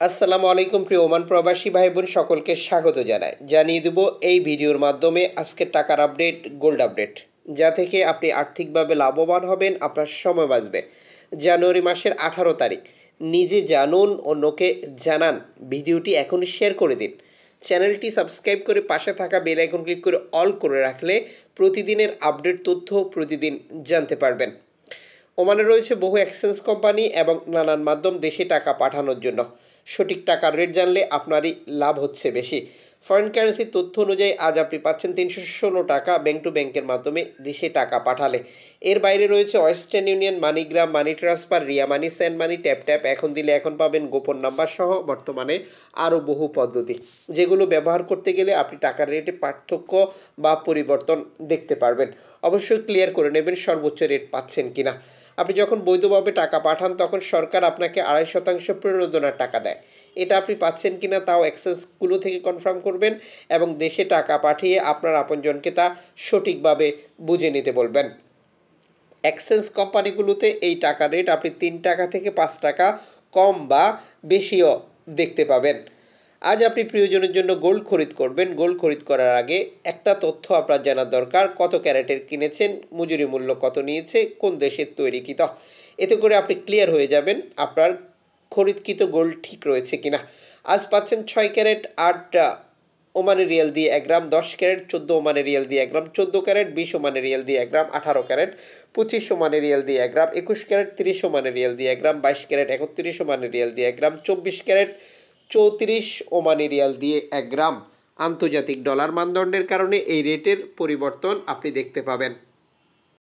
আসসালামু আলাইকুম প্রিয় ওমান প্রবাসী ভাই বোন সকলকে স্বাগত জানাই। জানিয়ে দেব এই ভিডিওর মাধ্যমে আজকের টাকার আপডেট, গোল্ড আপডেট, যা থেকে আপনি আর্থিকভাবে লাভবান হবেন, আপনার সময় বাঁচবে। জানুয়ারি মাসের 18 তারিখ, নিজে জানুন, অন্যকে জানান। ভিডিওটি এখনই শেয়ার করে দিন। চ্যানেলটি সাবস্ক্রাইব করে পাশে থাকা বেল আইকন ক্লিক করে অল করে রাখলে প্রতিদিনের আপডেট তথ্য প্রতিদিন জানতে পারবেন। ওমানে রয়েছে বহু এক্সচেঞ্জ কোম্পানি এবং নানান মাধ্যম দেশে টাকা পাঠানোর জন্য। সঠিক টাকার রেট জানলে আপনারই লাভ হচ্ছে বেশি। ফরেন কারেন্সির তথ্য অনুযায়ী আজ আপনি পাচ্ছেন 316 টাকা ব্যাংক টু ব্যাংকের মাধ্যমে দেশে টাকা পাঠালে। এর বাইরে রয়েছে Western Union, MoneyGram, money transfer, Ria money, send money, tap tap, এখন দিলে এখন পাবেন, গোপন নাম্বার সহ বর্তমানে আরও বহু পদ্ধতি, যেগুলো ব্যবহার করতে গেলে আপনি টাকার রেটে পার্থক্য বা পরিবর্তন দেখতে পারবেন। অবশ্যই ক্লিয়ার করে নেবেন সর্বোচ্চ রেট পাচ্ছেন কিনা। আপনি যখন বৈধভাবে টাকা পাঠান তখন সরকার আপনাকে 2.5% প্রণোদনার টাকা দেয়। এটা আপনি পাচ্ছেন কিনা তাও এক্সচেঞ্জগুলো থেকে কনফার্ম করবেন এবং দেশে টাকা পাঠিয়ে আপনার আপনজনকে তা সঠিকভাবে বুঝে নিতে বলবেন। এক্সচেঞ্জ কোম্পানিগুলোতে এই টাকা রেট আপনি 3 টাকা থেকে 5 টাকা কম বা বেশিও দেখতে পাবেন। আজ আপনি প্রিয়জনের জন্য গোল্ড খরিদ করবেন। গোল্ড খরিদ করার আগে একটা তথ্য আপনার জানার দরকার: কত ক্যারেটের কিনেছেন, মজুরি মূল্য কত নিয়েছে, কোন দেশের তৈরিকৃত। এতে করে আপনি ক্লিয়ার হয়ে যাবেন আপনার খরিদকৃত গোল্ড ঠিক রয়েছে কিনা। আজ পাচ্ছেন 6 ক্যারেট 8 ওমানি রিয়াল দিয়ে 1 গ্রাম, 10 ক্যারেট 14 ওমানি রিয়াল দিয়ে 1 গ্রাম, 14 ক্যারেট 20 ওমানি রিয়াল দিয়ে 1 গ্রাম, 18 ক্যারেট 25 ওমানি রিয়াল দিয়ে 1 গ্রাম, 21 ক্যারেট 30 ওমানি রিয়াল দিয়ে 1 গ্রাম, 22 ক্যারেট 31 ওমানি রিয়াল দিয়ে 1 গ্রাম, 24 ক্যারেট 34 ওমানি রিয়াল দিয়ে 1 গ্রাম। আন্তর্জাতিক ডলার মানদণ্ডের কারণে এই রেটের পরিবর্তন আপনি দেখতে পাবেন।